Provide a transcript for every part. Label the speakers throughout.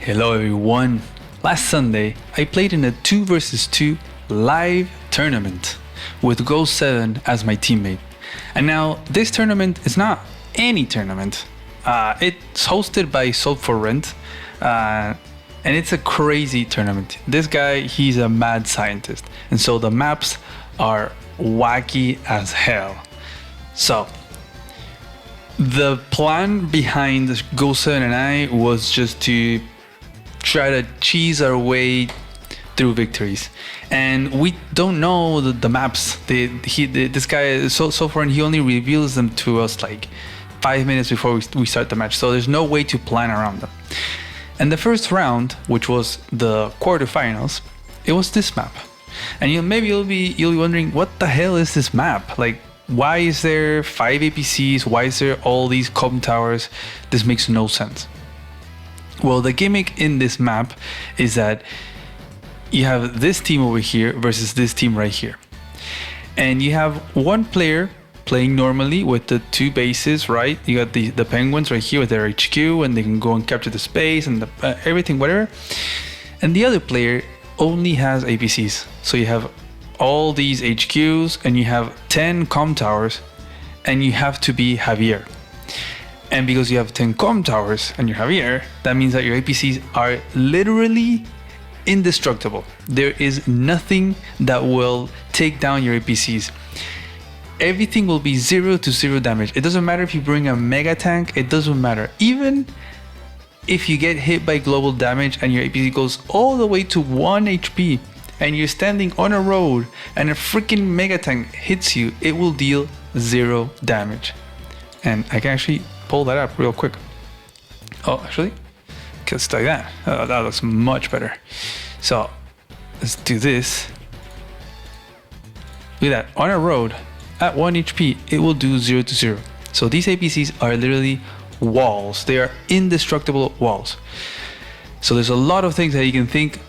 Speaker 1: Hello everyone. Last Sunday, I played in a 2 versus 2 live tournament with Go7 as my teammate. And now this tournament is not any tournament. It's hosted by Sold for Rent, and it's a crazy tournament. This guy, he's a mad scientist, and so the maps are wacky as hell. So the plan behind Go7 and I was just to try to cheese our way through victories, and we don't know the maps. This guy so far, and he only reveals them to us like 5 minutes before we start the match, so there's no way to plan around them. And the first round, which was the quarterfinals, it was this map. And you'll be wondering, what the hell is this map? Like, why is there 5 APCs? Why is there all these com towers? This makes no sense. Well, the gimmick in this map is that you have this team over here versus this team right here. And you have one player playing normally with the 2 bases, right? You got the penguins right here with their HQ, and they can go and capture the space and everything, whatever. And the other player only has APCs. So you have all these HQs, and you have 10 com towers, and you have to be Javier. And because you have 10 com towers and you're Javier, that means that your APCs are literally indestructible. There is nothing that will take down your APCs. Everything will be 0 to 0 damage. It doesn't matter if you bring a mega tank, it doesn't matter. Even if you get hit by global damage and your APC goes all the way to 1 HP and you're standing on a road and a freaking mega tank hits you, it will deal 0 damage. And I can actually pull that up real quick. Oh, actually, just like that. Oh, that looks much better. So let's do this. Look at that. On a road at 1 HP, it will do 0 to 0. So these APCs are literally walls. They are indestructible walls. So there's a lot of things that you can think,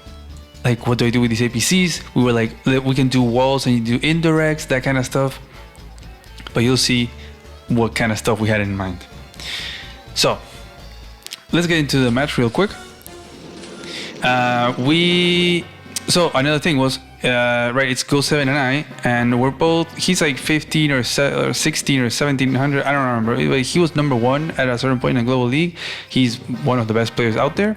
Speaker 1: like, what do I do with these APCs? We were like, we can do walls and you do indirects, that kind of stuff. But you'll see what kind of stuff we had in mind. So let's get into the match real quick. So another thing was, right, it's Go7 and I, and we're both, he's like 15 or 16 or 1700, I don't remember. He was number 1 at a certain point in the global league. He's one of the best players out there.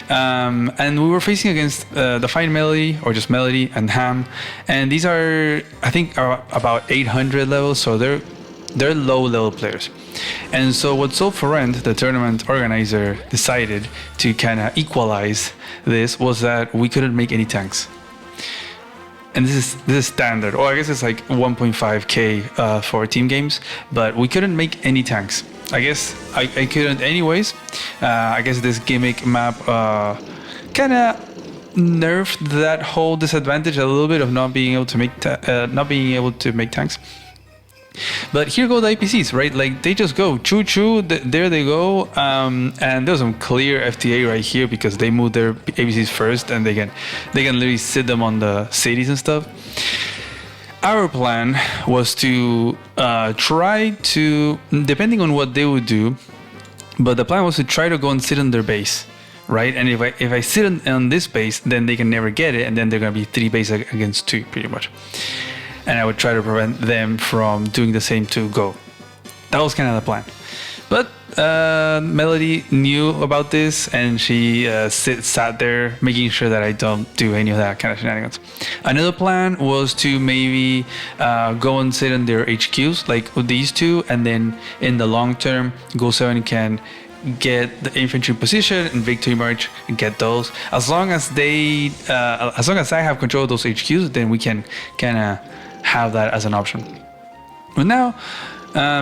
Speaker 1: And we were facing against the Fine Melody, or just Melody, and Ham. And these are, I think, are about 800 levels, so they're low level players. And so what Soul for Rent, the tournament organizer, decided to kind of equalize this was that we couldn't make any tanks. And this is standard, or I guess it's like 1.5k for team games, but we couldn't make any tanks. I guess I couldn't anyways. I guess this gimmick map kind of nerfed that whole disadvantage a little bit of not being able to make tanks. But here go the APCs, right? Like, they just go choo-choo, there they go. And there's some clear FTA right here because they moved their APCs first, and they can literally sit them on the cities and stuff. Our plan was to try to, depending on what they would do, but the plan was to try to go and sit on their base, right? And if I sit on this base, then they can never get it, and then they're gonna be 3 base against 2, pretty much. And I would try to prevent them from doing the same to Go. That was kind of the plan. But Melody knew about this, and she sat there making sure that I don't do any of that kind of shenanigans. Another plan was to maybe go and sit in their HQs, like with these 2, and then in the long term, Go7 can get the infantry position and victory march and get those. As long as I have control of those HQs, then we can kind of have that as an option. But now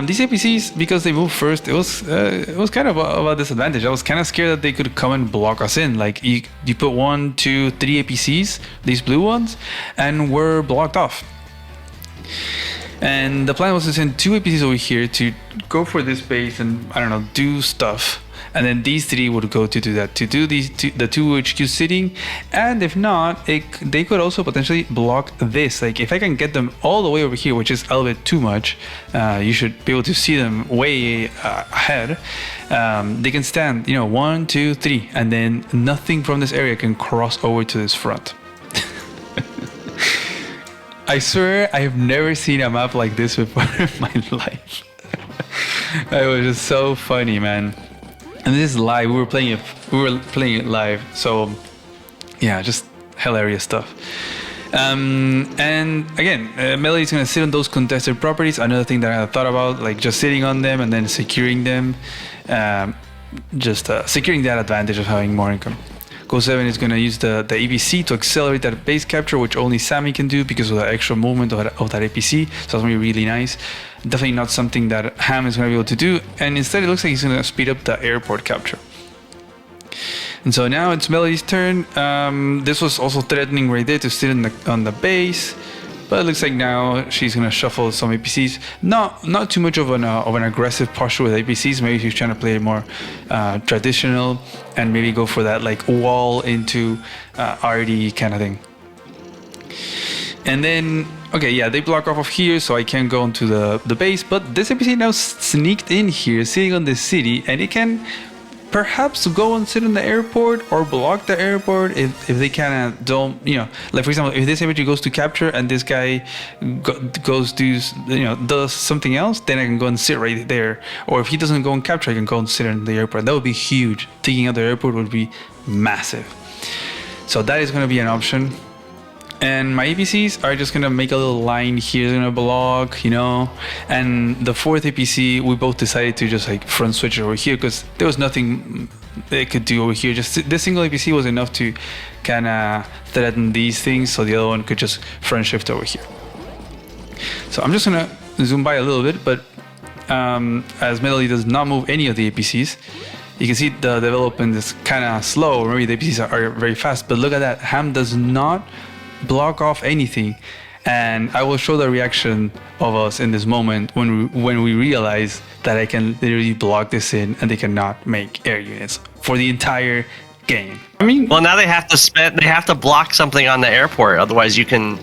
Speaker 1: these APCs, because they moved first, it was kind of a disadvantage. I was kind of scared that they could come and block us in. Like, you put 1, 2, 3 APCs, these blue ones, and we're blocked off. And the plan was to send 2 APCs over here to go for this base and, I don't know, do stuff. And then these 3 would go to do that, to do the 2 HQ sitting. And if not, they could also potentially block this. Like if I can get them all the way over here, which is a little bit too much, you should be able to see them way ahead. They can stand, 1, 2, 3, and then nothing from this area can cross over to this front. I swear I have never seen a map like this before in my life. It was just so funny, man. And this is live. We were playing it live. So yeah, just hilarious stuff. And again, Melody's gonna sit on those contested properties. Another thing that I thought about, like just sitting on them and then securing them, securing that advantage of having more income. Go7 is gonna use the APC to accelerate that base capture, which only Sammy can do because of the extra movement of that APC. So that's gonna be really nice. Definitely not something that Ham is gonna be able to do. And instead, it looks like he's gonna speed up the airport capture. And so now it's Melody's turn. This was also threatening right there to sit on the base, but it looks like now she's gonna shuffle some APCs. Not too much of an aggressive posture with APCs. Maybe she's trying to play more traditional and maybe go for that like wall into RD kind of thing. And then okay, yeah, they block off of here, so I can't go into the base. But this APC now sneaked in here, sitting on the city, and it can perhaps go and sit in the airport or block the airport if they kind of don't, like for example, if this APC goes to capture and this guy does something else, then I can go and sit right there. Or if he doesn't go and capture, I can go and sit in the airport. That would be huge. Taking out the airport would be massive. So that is going to be an option. And my APCs are just gonna make a little line here, they're gonna block, and the 4th APC, we both decided to just like front switch it over here because there was nothing they could do over here. Just this single APC was enough to kind of threaten these things, so the other one could just front shift over here. So I'm just gonna zoom by a little bit, but as Melody does not move any of the APCs, you can see the development is kind of slow. Maybe the APCs are very fast, but look at that. Ham does not block off anything, and I will show the reaction of us in this moment when we realize that I can literally block this in and they cannot make air units for the entire game. I mean,
Speaker 2: well, now they have to block something on the airport, otherwise you can.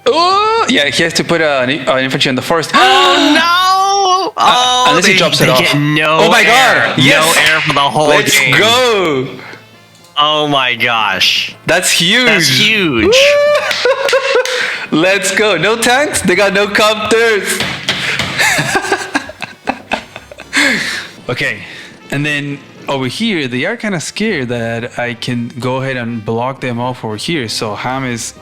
Speaker 1: Oh yeah, he has to put an infantry on the forest.
Speaker 2: Oh no! Oh,
Speaker 1: unless he drops it off.
Speaker 2: Get no
Speaker 1: oh my
Speaker 2: air.
Speaker 1: God! Yes!
Speaker 2: No air for the whole game.
Speaker 1: Let's go!
Speaker 2: Oh my gosh.
Speaker 1: That's huge.
Speaker 2: That's huge.
Speaker 1: Let's go. No tanks? They got no copters. Okay. And then over here, they are kind of scared that I can go ahead and block them off over here. So Ham is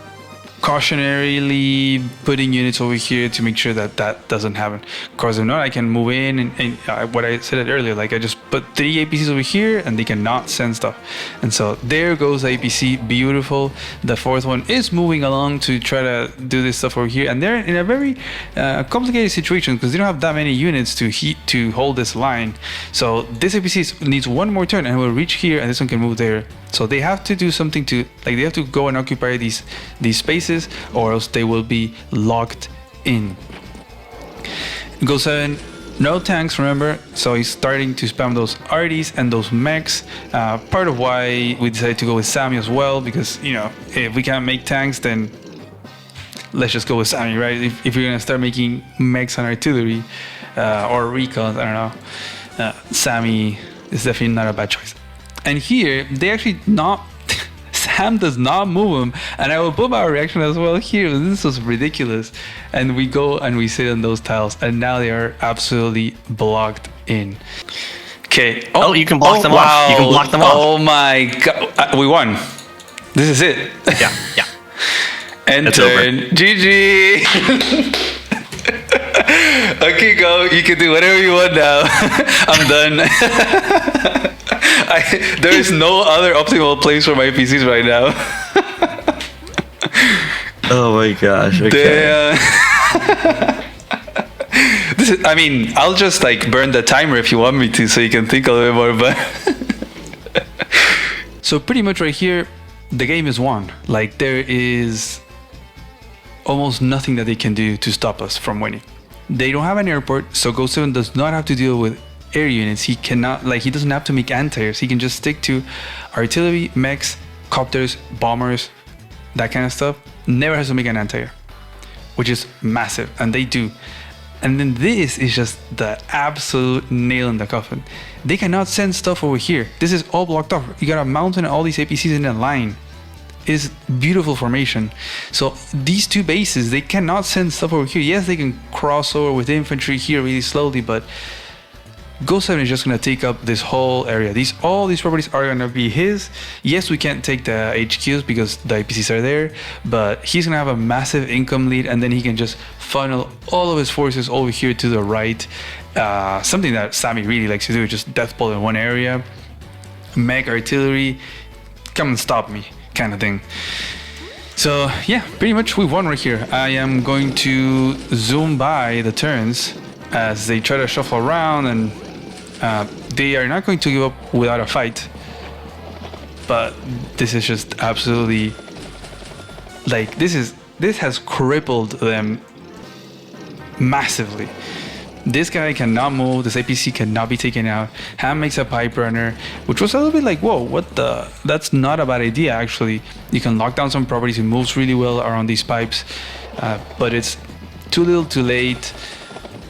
Speaker 1: cautionarily putting units over here to make sure that that doesn't happen. Of course, if not, I can move in and what I said earlier, like I just put 3 APCs over here and they cannot send stuff. And so there goes the APC, beautiful. The 4th one is moving along to try to do this stuff over here, and they're in a very complicated situation because they don't have that many units to hold this line. So this APC needs one more turn and will reach here, and this one can move there. So they have to do something to, like, they have to go and occupy these spaces, or else they will be locked in. Go7, no tanks, remember, so he's starting to spam those RDs and those mechs. Part of why we decided to go with Sammy as well, because if we can't make tanks, then let's just go with Sammy, right? If you're gonna start making mechs and artillery or recons, I don't know, Sammy is definitely not a bad choice. And here, they actually not... Sam does not move him. And I will put my reaction as well here. This was ridiculous. And we go and we sit on those tiles. And now they are absolutely blocked in. Okay.
Speaker 2: Oh, you can block them off. You can block them off.
Speaker 1: Oh my God. We won. This is it.
Speaker 2: Yeah.
Speaker 1: And
Speaker 2: it's over.
Speaker 1: GG. Okay, go. You can do whatever you want now. I'm done. There is no other optimal place for my PCs right now.
Speaker 2: Oh my gosh. Okay.
Speaker 1: I mean, I'll just like burn the timer if you want me to, so you can think a little bit more. But so pretty much right here, the game is won. Like there is almost nothing that they can do to stop us from winning. They don't have an airport, so Ghost 7 does not have to deal with air units. He cannot, like, he doesn't have to make anti-airs. He can just stick to artillery, mechs, copters, bombers, that kind of stuff. Never has to make an anti-air, which is massive, and they do. And then this is just the absolute nail in the coffin. They cannot send stuff over here. This is all blocked off. You got a mountain and all these APCs in a line. It's beautiful formation. So these two bases, they cannot send stuff over here. Yes, they can cross over with infantry here really slowly, but Ghost 7 is just going to take up this whole area. All these properties are going to be his. Yes, we can't take the HQs because the IPCs are there, but he's going to have a massive income lead, and then he can just funnel all of his forces over here to the right. Something that Sammy really likes to do, just death ball in one area. Mech artillery, come and stop me kind of thing. So yeah, pretty much we won right here. I am going to zoom by the turns as they try to shuffle around, and they are not going to give up without a fight. But this is just absolutely, like, this has crippled them massively. This guy cannot move. This APC cannot be taken out. Ham makes a pipe runner, which was a little bit like, whoa, what the? That's not a bad idea, actually. You can lock down some properties. It moves really well around these pipes, but it's too little too late.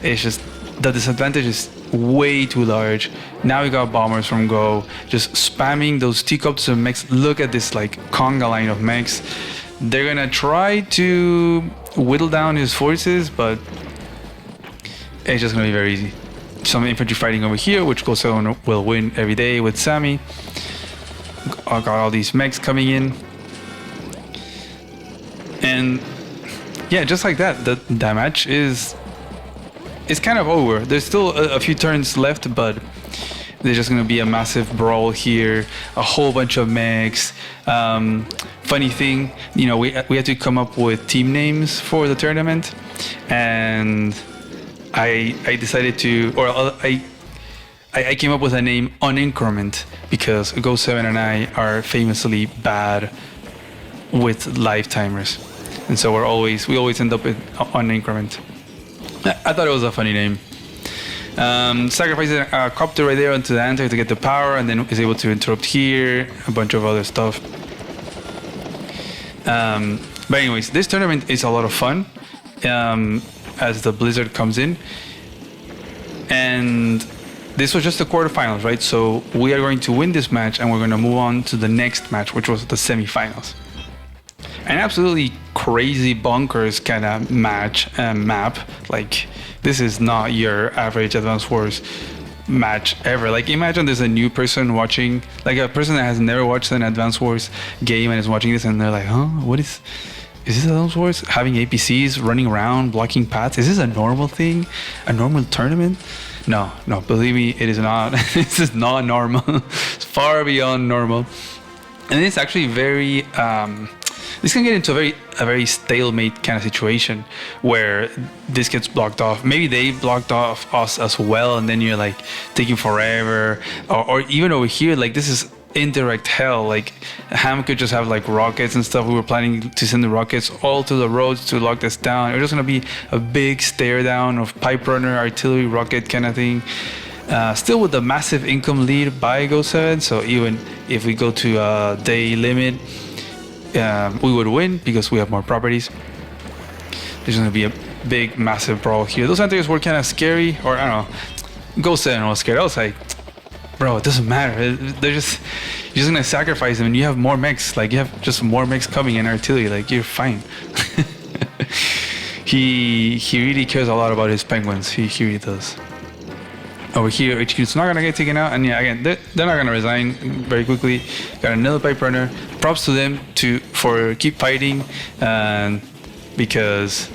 Speaker 1: It's just, the disadvantage is way too large. Now we got bombers from Go, just spamming those teacups and mechs. Look at this, like, conga line of mechs. They're gonna try to whittle down his forces, but it's just gonna be very easy. Some infantry fighting over here, which Ghost 7 will win every day with Sammy. I got all these mechs coming in, and yeah, just like that, the match is kind of over. There's still a few turns left, but there's just gonna be a massive brawl here, a whole bunch of mechs. Funny thing, you know, we had to come up with team names for the tournament, and I decided to, or I came up with a name on increment because Ghost 7 and I are famously bad with live timers, and so we always end up on increment. I thought it was a funny name. Sacrifices a copter right there onto the anti to get the power, and then is able to interrupt here, a bunch of other stuff. But anyways, this tournament is a lot of fun. As the blizzard comes in, and this was just the quarterfinals, right? So we are going to win this match, and we're going to move on to the next match, which was the semifinals. An absolutely crazy bonkers kind of map. Like, this is not your average Advance Wars match ever. Like, imagine there's a new person watching, like a person that has never watched an Advance Wars game and is watching this, and they're like, huh, what is this Advance Wars? Having APCs running around, blocking paths? Is this a normal thing? A normal tournament? No, believe me, it is not. This is not normal. It's far beyond normal. And it's actually very, this can get into a very stalemate kind of situation where this gets blocked off. Maybe they blocked off us as well, and then you're like taking forever. Or even over here, like, this is indirect hell. Like, Ham could just have like rockets and stuff. We were planning to send the rockets all to the roads to lock this down. It was just gonna be a big stare down of pipe runner, artillery, rocket kind of thing. Still with the massive income lead by Ghost 7. So even if we go to a day limit, we would win because we have more properties. There's gonna be a big massive brawl here. Those anti-airs were kind of scary, or I don't know. Ghost 7 was scared. I was like, bro, it doesn't matter. You're just gonna sacrifice them, and you have more mechs. Like, you have just more mechs coming in artillery. Like, you're fine. He really cares a lot about his penguins. He really does. Over here, HQ's not gonna get taken out, and yeah, again, they're not gonna resign very quickly. Got another pipe runner. Props to them for keep fighting, because,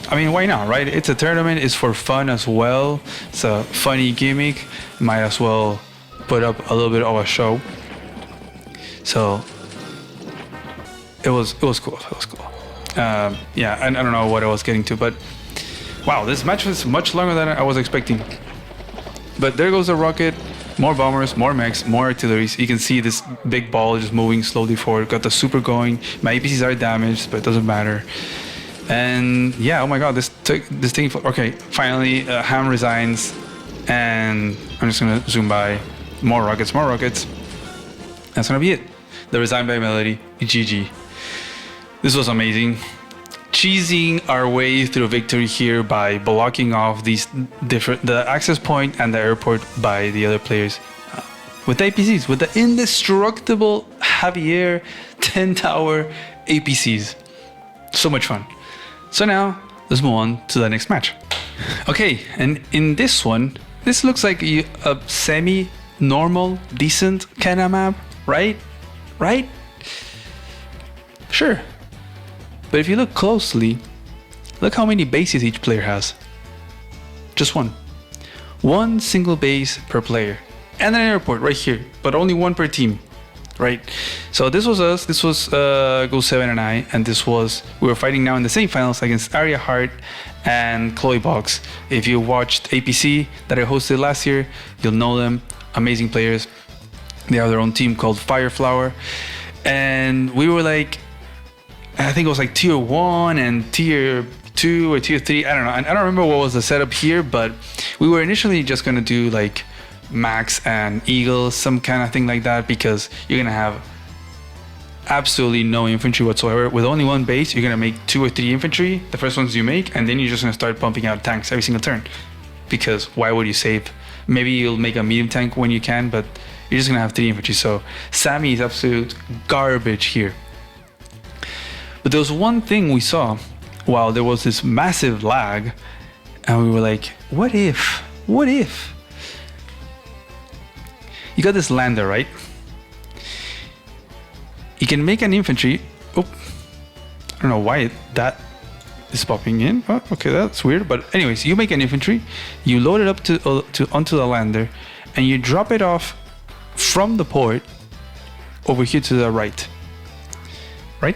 Speaker 1: I mean, why not, right? It's a tournament. It's for fun as well. It's a funny gimmick. Might as well put up a little bit of a show. So it was cool. It was cool. Yeah, I don't know what I was getting to, but wow, this match was much longer than I was expecting. But there goes the rocket. More bombers, more mechs, more artilleries. You can see this big ball just moving slowly forward. Got the super going. My APCs are damaged, but it doesn't matter. And yeah, oh my god, this thing. Okay, finally, Ham resigns, and I'm just gonna zoom by. More rockets, more rockets. That's gonna be it. The resign by Melody. GG. This was amazing. Cheesing our way through victory here by blocking off the access point and the airport by the other players with the APCs, with the indestructible Javier 10 tower APCs. So much fun. So now let's move on to the next match. Okay, and in this one, this looks like a semi-normal, decent kind of map, right? Right? Sure. But if you look closely, look how many bases each player has. Just one. One single base per player. And an airport right here, but only one per team, right? So this was us, this was Go7 and I, and we were fighting now in the semifinals against Arya Hart and Chloe Box. If you watched APC that I hosted last year, you'll know them. Amazing players. They have their own team called Fireflower. And we were like, I think it was like tier 1 and tier 2 or tier 3. I don't know. I don't remember what was the setup here, but we were initially just going to do like Max and Eagle, some kind of thing like that, because you're going to have absolutely no infantry whatsoever. With only one base, you're going to make 2 or 3 infantry, the first ones you make, and then you're just going to start pumping out tanks every single turn. Because why would you save? Maybe you'll make a medium tank when you can, but you're just going to have 3 infantry. So Sammy is absolute garbage here. But there was one thing we saw while there was this massive lag, and we were like, what if? What if? You got this lander, right? You can make an infantry. Oh, I don't know why that is popping in. Oh, okay, that's weird. But anyways, you make an infantry, you load it up onto the lander, and you drop it off from the port over here to the right. Right?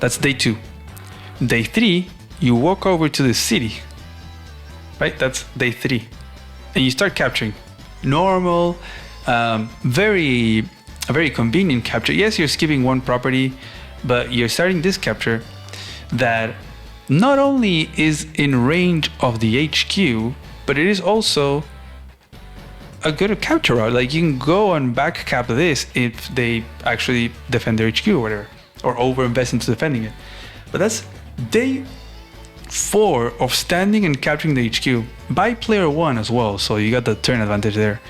Speaker 1: That's day 2. Day 3, you walk over to the city. Right? That's day 3. And you start capturing. Normal, a very convenient capture. Yes, you're skipping one property, but you're starting this capture that not only is in range of the HQ, but it is also a good capture route. Like you can go and back cap this if they actually defend their HQ or whatever, or over invest into defending it. But that's day 4 of standing and capturing the HQ by player 1 as well. So you got the turn advantage there.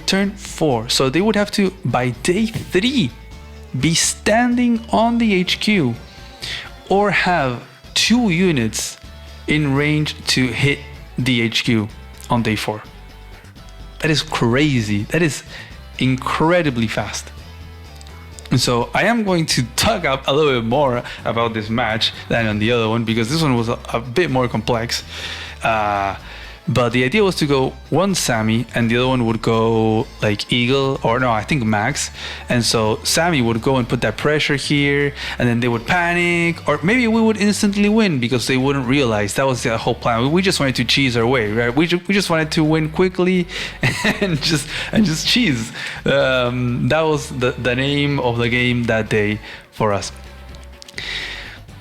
Speaker 1: Turn 4. So they would have to, by day 3, be standing on the HQ or have 2 units in range to hit the HQ on day 4. That is crazy. That is incredibly fast. And so I am going to talk up a little bit more about this match than on the other one, because this one was a bit more complex. But the idea was to go one Sammy and the other one would go like Eagle, or no, I think Max. And so Sammy would go and put that pressure here, and then they would panic, or maybe we would instantly win because they wouldn't realize. That was the whole plan. We just wanted to cheese our way, right? We just wanted to win quickly and just cheese. That was the name of the game that day for us.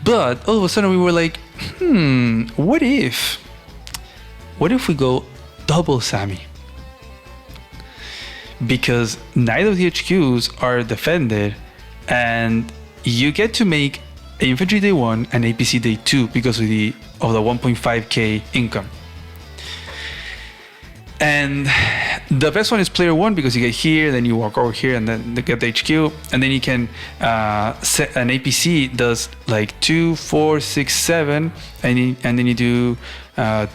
Speaker 1: But all of a sudden we were like, what if we go double Sammy? Because neither of the HQs are defended, and you get to make infantry day 1 and APC day 2 because of the 1.5k income. And the best one is player 1 because you get here, then you walk over here, and then they get the HQ, and then you can set an APC does like 2, 4, 6, 7, and then you do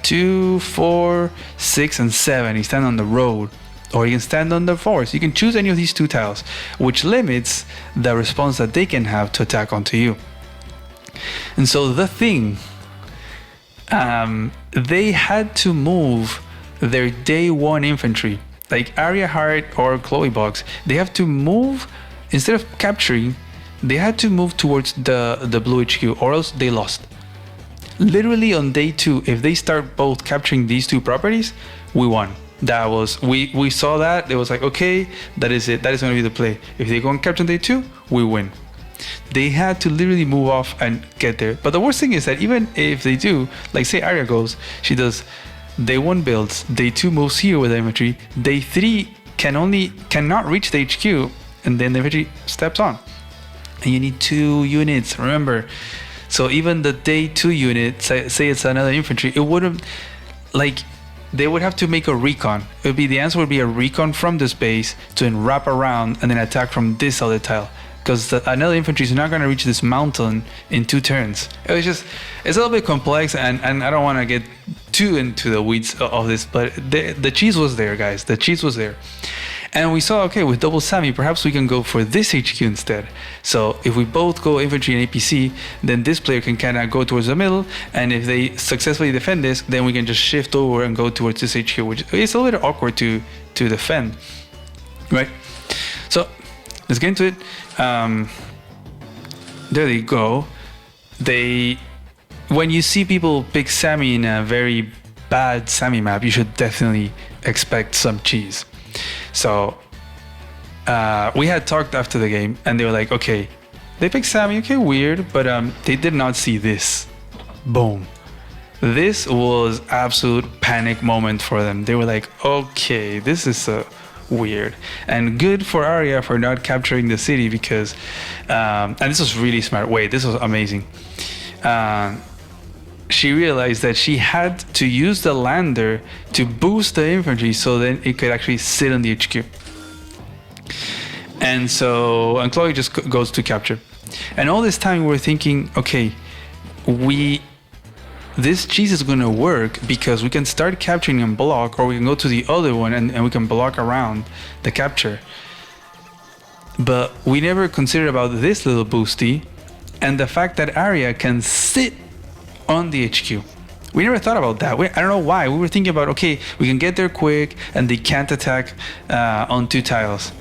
Speaker 1: 2, 4, 6, and 7. You stand on the road, or you can stand on the forest. You can choose any of these 2 tiles, which limits the response that they can have to attack onto you. And so the thing, they had to move their day 1 infantry, like Arya Hart or Chloe Box. They have to move, instead of capturing, they had to move towards the blue HQ, or else they lost. Literally on day 2, if they start both capturing these 2 properties, we won. That was we saw that. It was like, okay, that is it. That is going to be the play. If they go and capture day 2, we win. They had to literally move off and get there. But the worst thing is that even if they do, like say Arya goes, she does day 1 builds, day 2 moves here with the infantry, day 3 cannot reach the HQ, and then the infantry steps on. And you need 2 units, remember. So even the day 2 unit, say it's another infantry, it wouldn't, like, they would have to make a recon. The answer would be a recon from this base to then wrap around and then attack from this other tile. Because another infantry is not going to reach this mountain in 2 turns. It's a little bit complex, and I don't want to get too into the weeds of this, but the cheese was there, guys. The cheese was there. And we saw, okay, with double Sammy, perhaps we can go for this HQ instead. So if we both go infantry and APC, then this player can kind of go towards the middle, and if they successfully defend this, then we can just shift over and go towards this HQ, which is a little awkward to defend, right? So let's get into it. There they go. When you see people pick Sammy in a very bad Sammy map, you should definitely expect some cheese. So we had talked after the game, and they were like, okay, they picked Sammy, okay, weird, but they did not see this. Boom. This was absolute panic moment for them. They were like, okay, this is weird. And good for Arya for not capturing the city, because and this was really smart. Wait, this was amazing. She realized that she had to use the lander to boost the infantry so then it could actually sit on the HQ. And Chloe just goes to capture. And all this time we're thinking, okay, this cheese is going to work because we can start capturing and block, or we can go to the other one and we can block around the capture. But we never considered about this little boosty and the fact that Arya can sit on the HQ. We never thought about that. I don't know why. We were thinking about, okay, we can get there quick and they can't attack on 2 tiles.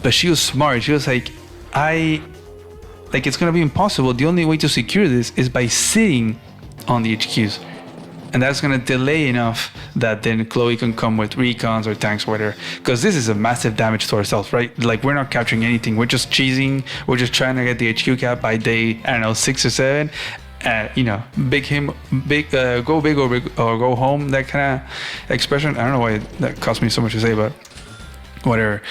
Speaker 1: But she was smart. She was like, it's gonna be impossible. The only way to secure this is by sitting on the HQs. And that's gonna delay enough that then Chloe can come with recons or tanks or whatever. Because this is a massive damage to ourselves, right? Like, we're not capturing anything. We're just cheesing. We're just trying to get the HQ cap by day, 6 or 7. Go big or go home, that kind of expression. I don't know why that cost me so much to say, but whatever.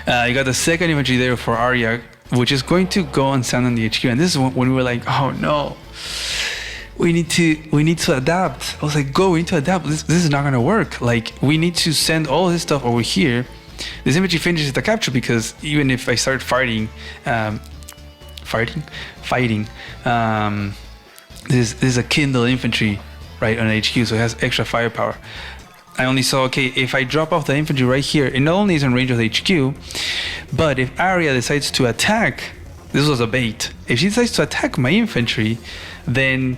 Speaker 1: You got the second infantry there for Arya, which is going to go and stand on the HQ. And this is when we were like, oh no, we need to adapt. I was like, we need to adapt. This is not gonna work. Like, we need to send all this stuff over here. This infantry finishes the capture, because even if I start fighting, this is a Kindle infantry, right, on HQ, so it has extra firepower. I only saw, okay, if I drop off the infantry right here, it not only is in range of the HQ, but if Arya decides to attack, this was a bait. If she decides to attack my infantry, then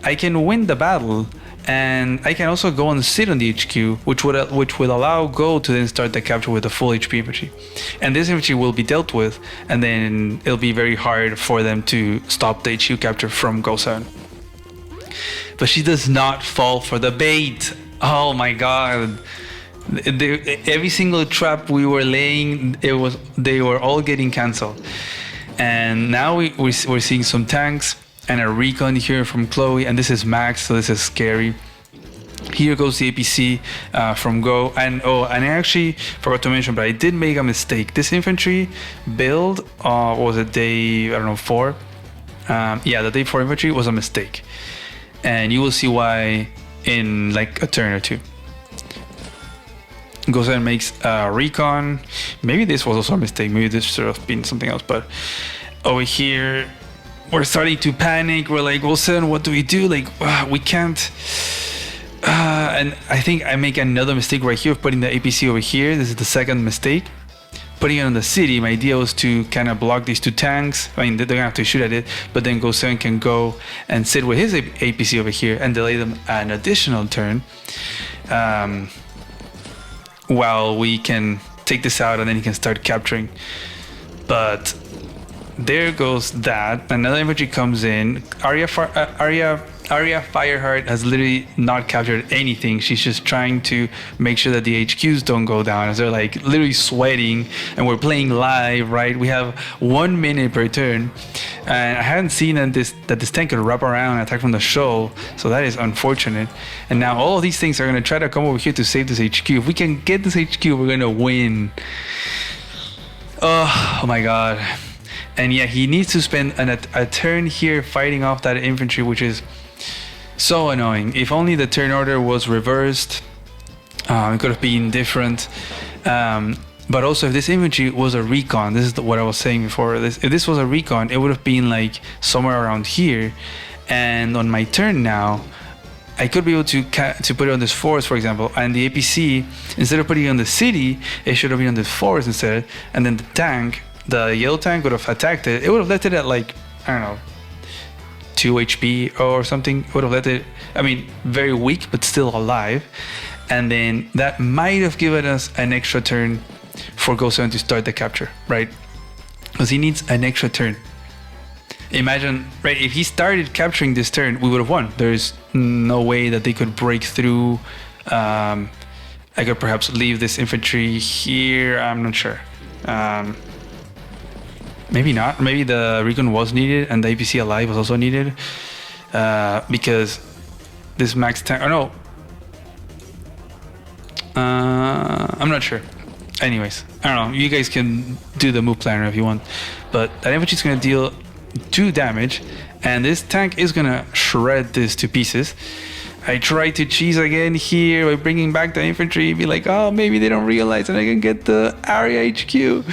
Speaker 1: I can win the battle, and I can also go and sit on the HQ, which would allow Go to then start the capture with the full HP infantry. And this infantry will be dealt with, and then it'll be very hard for them to stop the HQ capture from Go 7. But she does not fall for the bait. Oh my god. Every single trap we were laying, they were all getting cancelled. And now we're seeing some tanks and a recon here from Chloe, and this is Max, so this is scary. Here goes the APC from Go, and I actually forgot to mention, but I did make a mistake. This infantry build was it day 4? The day 4 infantry was a mistake, and you will see why in like a turn or two. Goes and makes a recon. Maybe this was also a mistake. Maybe this should have been something else. But over here, we're starting to panic. We're like, Wilson, what do we do? Like, we can't. And I think I make another mistake right here of putting the APC over here. This is the second mistake. Putting it on the city, my idea was to kind of block these 2 tanks. I mean, they're gonna have to shoot at it, but then Go 7 can go and sit with his APC over here and delay them an additional turn. While we can take this out and then he can start capturing. But there goes that. Another infantry comes in. Arya Arya Fireheart has literally not captured anything. She's just trying to make sure that the HQs don't go down, as they're like literally sweating, and we're playing live, right? We have 1 minute per turn, and I hadn't seen that this tank could wrap around and attack from the show, so that is unfortunate. And now all of these things are gonna try to come over here to save this HQ. If we can get this HQ, we're gonna win. Oh my god. And yeah, he needs to spend a turn here fighting off that infantry, which is so annoying. If only the turn order was reversed, it could have been different. But also, if this infantry was a recon, this is what I was saying before. If this was a recon, it would have been like somewhere around here. And on my turn now, I could be able to put it on this forest, for example, and the APC, instead of putting it on the city, it should have been on the forest instead. And then the tank, the yellow tank, would have attacked it. It would have left it at like, I don't know, 2 HP or something. It would have left it, I mean, very weak, but still alive. And then that might have given us an extra turn for Go 7 to start the capture, right? Because he needs an extra turn. Imagine, right, if he started capturing this turn, we would have won. There's no way that they could break through. I could perhaps leave this infantry here. I'm not sure. Maybe not. Maybe the recon was needed and the APC alive was also needed. Because this max tank... Oh, no. I'm not sure. Anyways, I don't know. You guys can do the move planner if you want. But that infantry is going to deal 2 damage, and this tank is gonna shred this to pieces. I try to cheese again here by bringing back the infantry, be like, oh, maybe they don't realize that I can get the area HQ.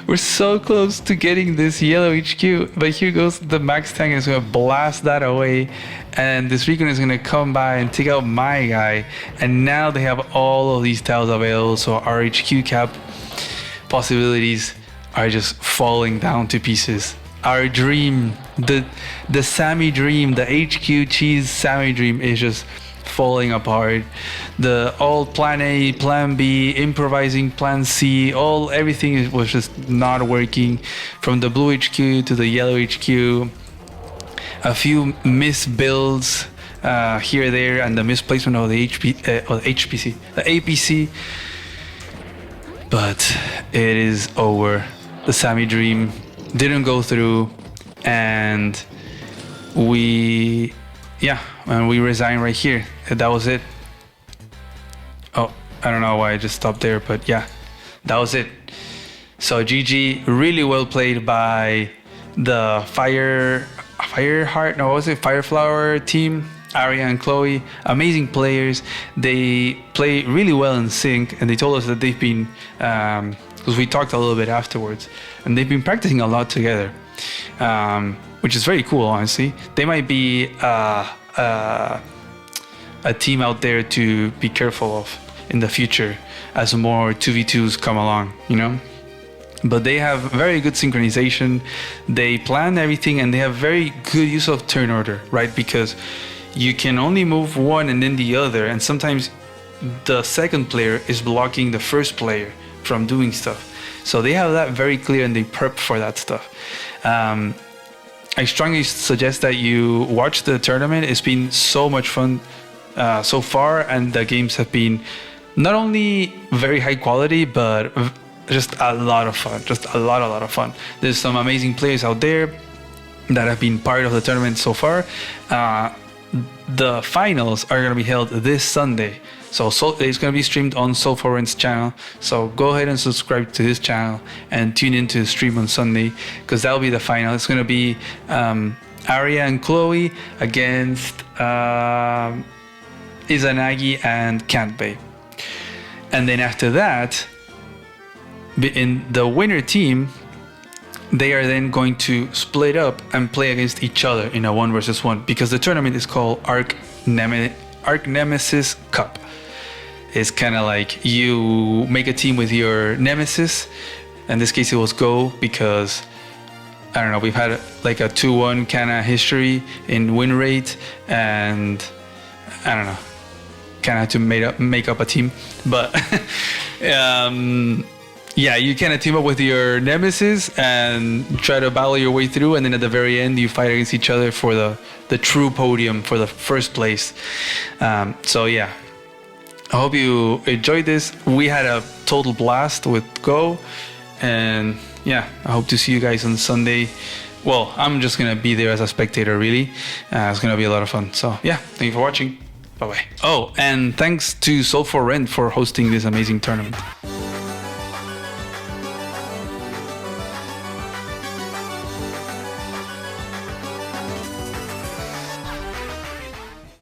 Speaker 1: We're so close to getting this yellow HQ, but here goes the max tank, and is gonna blast that away, and this recon is gonna come by and take out my guy, and now they have all of these tiles available, so our HQ cap possibilities are just falling down to pieces. Our dream, the Sammy dream, the HQ cheese Sammy dream is just falling apart. The all plan A, plan B, improvising plan C, everything was just not working. From the blue HQ to the yellow HQ, a few misbuilds here, there, and the misplacement of the HPC, the APC. But it is over. The Sammy dream didn't go through, and we resign right here. That was it. Oh, I don't know why I just stopped there, but yeah, that was it. So GG, really well played by the Fireflower team, Arya and Chloe. Amazing players. They play really well in sync, and they told us that they've been because we talked a little bit afterwards, and they've been practicing a lot together, which is very cool, honestly. They might be a team out there to be careful of in the future as more 2v2s come along, you know? But they have very good synchronization, they plan everything, and they have very good use of turn order, right? Because you can only move one and then the other, and sometimes the second player is blocking the first player from doing stuff. So they have that very clear, and they prep for that stuff. I strongly suggest that you watch the tournament. It's been so much fun so far, and the games have been not only very high quality, but just a lot of fun. Just a lot of fun. There's some amazing players out there that have been part of the tournament so far. The finals are going to be held this Sunday. So it's going to be streamed on SoulForRent's channel. So go ahead and subscribe to his channel and tune into the stream on Sunday, because that'll be the final. It's going to be Arya and Chloe against Izanagi and Kantbei. And then after that, in the winner team, they are then going to split up and play against each other in a 1 versus 1, because the tournament is called Arch Nemesis Cup. It's kind of like you make a team with your nemesis. In this case, it was Go, because I don't know, we've had like a 2-1 kind of history in win rate, and I don't know, kind of had to make up a team. But Yeah, you kind of team up with your nemesis and try to battle your way through, and then at the very end, you fight against each other for the true podium for the first place. So yeah, I hope you enjoyed this. We had a total blast with Go, and yeah, I hope to see you guys on Sunday. Well, I'm just gonna be there as a spectator, really. It's gonna be a lot of fun. So yeah, thank you for watching. Bye bye. Oh, and thanks to Soul for Rent for hosting this amazing tournament.